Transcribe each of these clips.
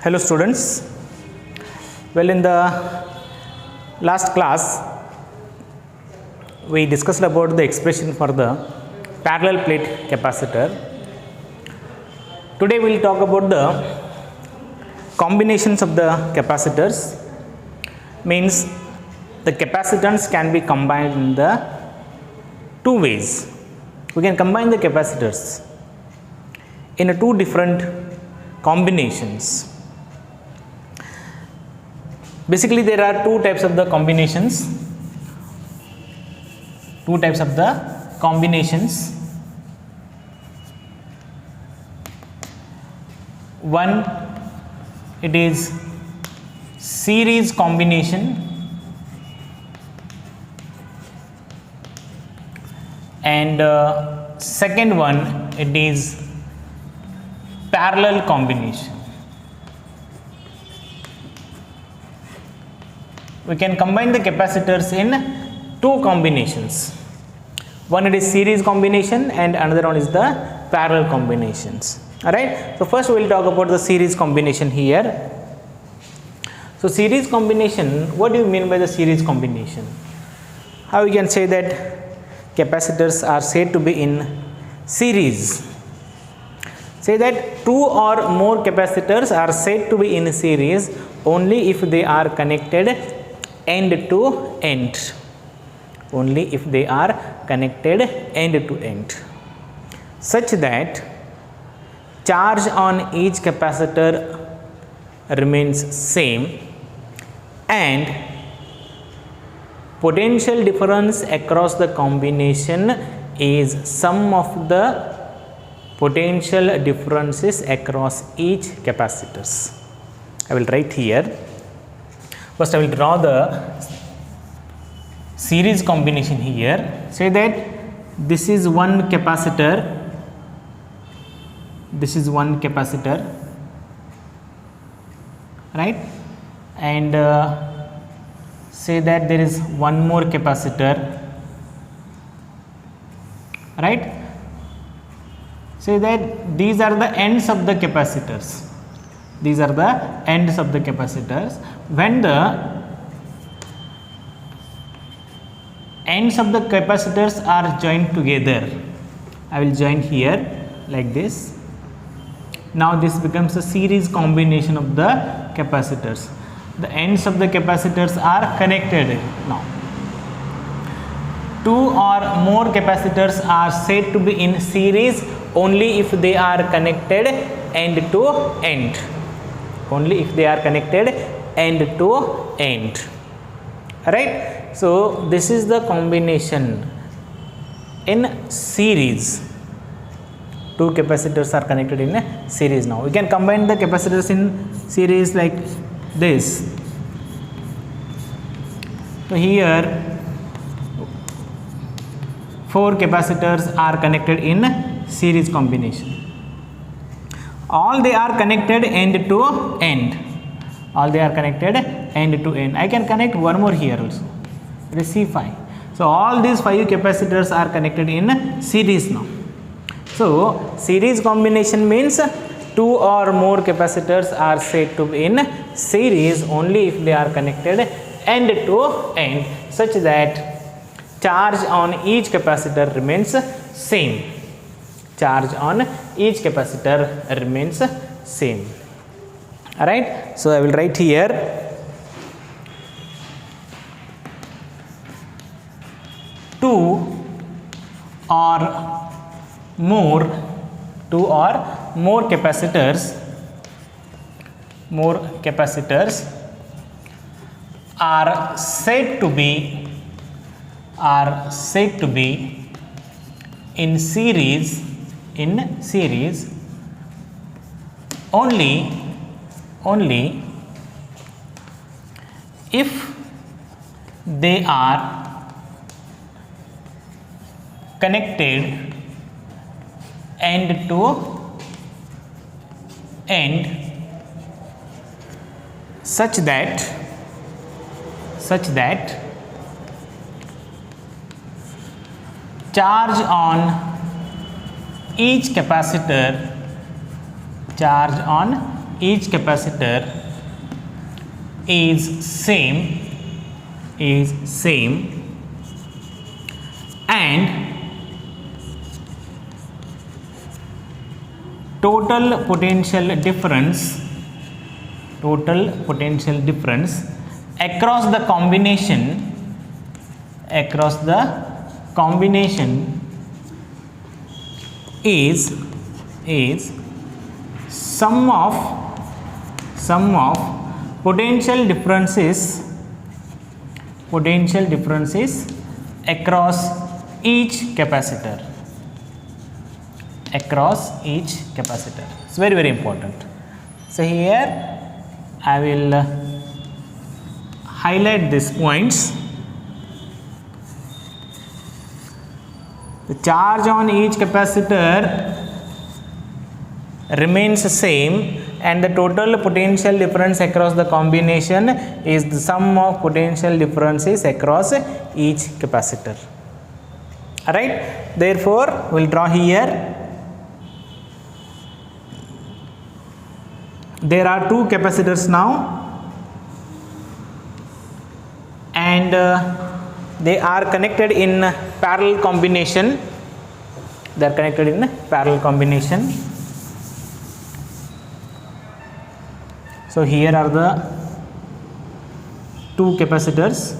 Hello students. Well, in the last class we discussed about the expression for the parallel plate capacitor. Today we will talk about the combinations of the capacitors. Means the capacitance can be combined in the two ways. We can combine the capacitors in two different combinations. Basically there are two types of the combinations. One, it is series combination, and second one, it is parallel combination. We can combine the capacitors in two combinations. One, it is series combination, and another one is the parallel combinations. Alright, so first we will talk about the series combination here. So series combination, what do you mean by the series combination? How we can say that capacitors are said to be in series? Say that two or more capacitors are said to be in series only if they are connected end to end. Only if they are connected end to end, such that charge on each capacitor remains same and potential difference across the combination is sum of the potential differences across each capacitors. I will write here. First I will draw the series combination here. Say that this is one capacitor, right, and say that there is one more capacitor, right. Say that these are the ends of the capacitors. When the ends of the capacitors are joined together, I will join here like this. Now this becomes a series combination of the capacitors. The ends of the capacitors are connected now. Two or more capacitors are said to be in series only if they are connected end to end. Right. So this is the combination in series. Two capacitors are connected in a series. Now we can combine the capacitors in series like this. So here 4 capacitors are connected in series combination. All they are connected end to end. I can connect one more here also. It is C5. So all these 5 capacitors are connected in series now. So series combination means two or more capacitors are said to be in series only if they are connected end to end, such that charge on each capacitor remains same. Alright, so I will write here two or more capacitors are said to be in series only if they are connected end to end, such that charge on each capacitor each capacitor is same and total potential difference across the combination is sum of potential differences across each capacitor. It's very, very important. So here I will highlight these points. The charge on each capacitor remains the same and the total potential difference across the combination is the sum of potential differences across each capacitor. Alright, therefore we will draw here. There are two capacitors now and they are connected in parallel combination. So here are the two capacitors.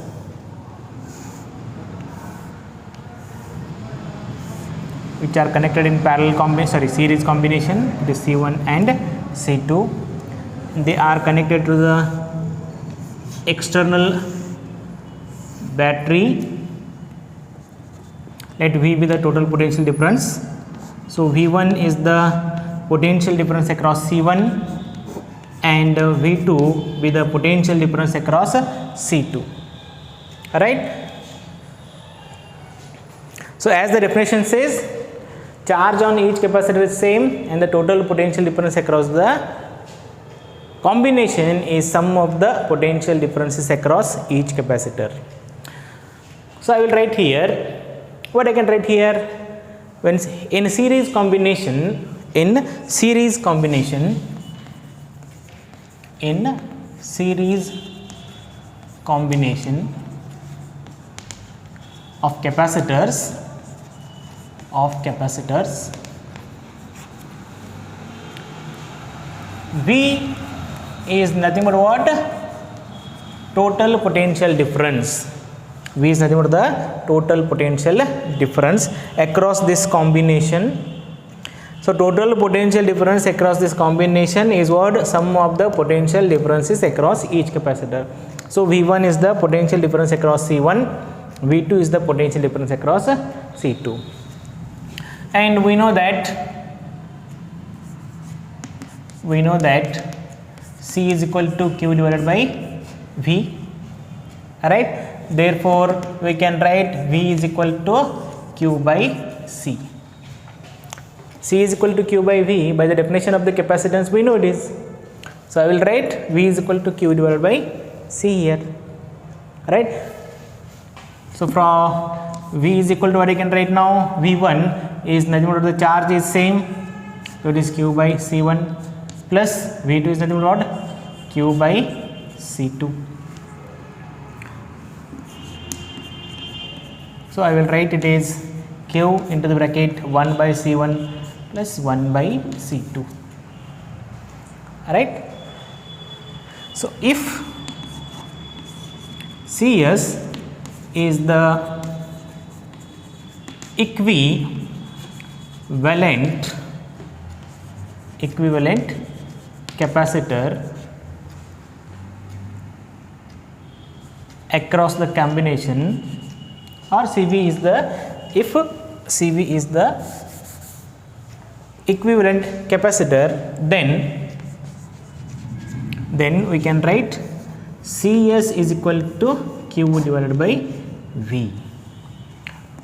Which are connected in series combination, it is C1 and C2. They are connected to the external battery. Let V be the total potential difference. So V1 is the potential difference across C1 and V2 be the potential difference across C2. Alright. So as the definition says, charge on each capacitor is same and the total potential difference across the combination is sum of the potential differences across each capacitor. So I will write here, what I can write here, when in series combination of capacitors, V is nothing but what? Total potential difference. V is nothing but the total potential difference across this combination. So total potential difference across this combination is what? Sum of the potential differences across each capacitor. So V1 is the potential difference across C1, V2 is the potential difference across C2. And we know that C is equal to Q divided by V. Alright. Therefore, we can write V is equal to Q by C. C is equal to Q by V. By the definition of the capacitance, we know it is. So I will write V is equal to Q divided by C here. Right. So from V is equal to what I can write now? V1 is nothing but the charge is same. So it is Q by C1 plus V2 is nothing but what? Q by C2. So I will write it is Q into the bracket 1 by C1 plus 1 by C2. Alright. So if CS is the equivalent capacitor across the combination, or CV is the, if CV is the equivalent capacitor, then we can write CS is equal to Q divided by V,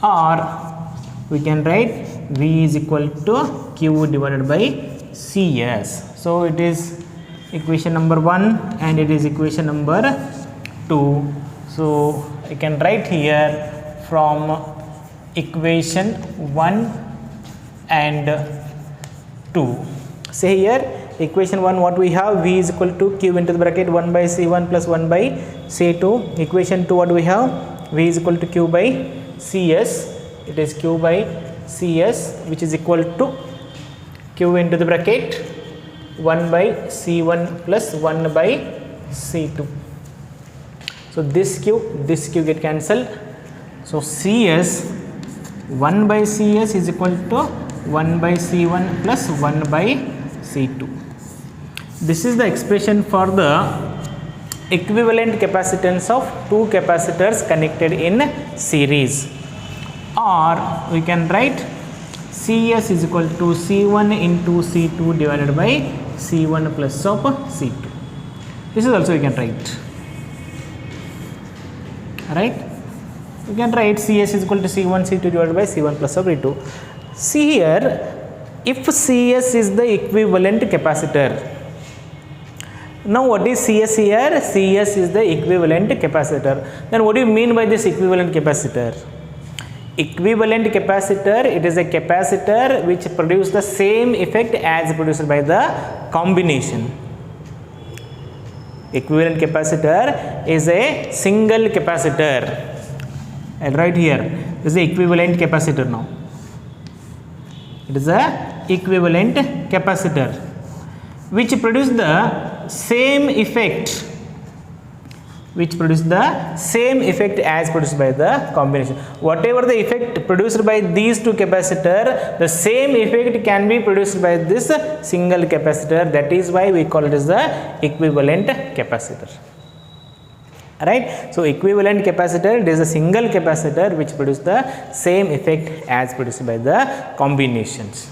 or we can write V is equal to Q divided by CS. So it is equation number 1 and it is equation number 2. So I can write here from equation 1 and 2. Say here equation 1 what we have, V is equal to Q into the bracket 1 by C1 plus 1 by C2. Equation 2 what we have, V is equal to Q by CS, it is Q by CS which is equal to Q into the bracket 1 by C1 plus 1 by C2. So this Q get cancelled. So CS 1 by CS is equal to 1 by C1 plus 1 by C2. This is the expression for the equivalent capacitance of two capacitors connected in series. Or we can write CS is equal to C1 into C2 divided by C1 plus of C2. This is also we can write. Right? We can write CS is equal to C1 C2 divided by C1 plus of C2. See here, if CS is the equivalent capacitor. Now what is CS here? CS is the equivalent capacitor. Then what do you mean by this equivalent capacitor? Equivalent capacitor, it is a capacitor which produces the same effect as produced by the combination. Equivalent capacitor is a single capacitor. And right here is the equivalent capacitor now. It is a equivalent capacitor which produce the same effect as produced by the combination. Whatever the effect produced by these two capacitors, the same effect can be produced by this single capacitor. That is why we call it as the equivalent capacitor. Right? So equivalent capacitor, it is a single capacitor which produces the same effect as produced by the combinations.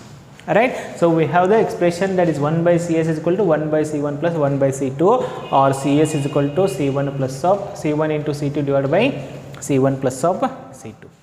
Alright, so we have the expression that is 1 by CS is equal to 1 by C1 plus 1 by C2, or CS is equal to C1 plus of C1 into C2 divided by C1 plus of C2.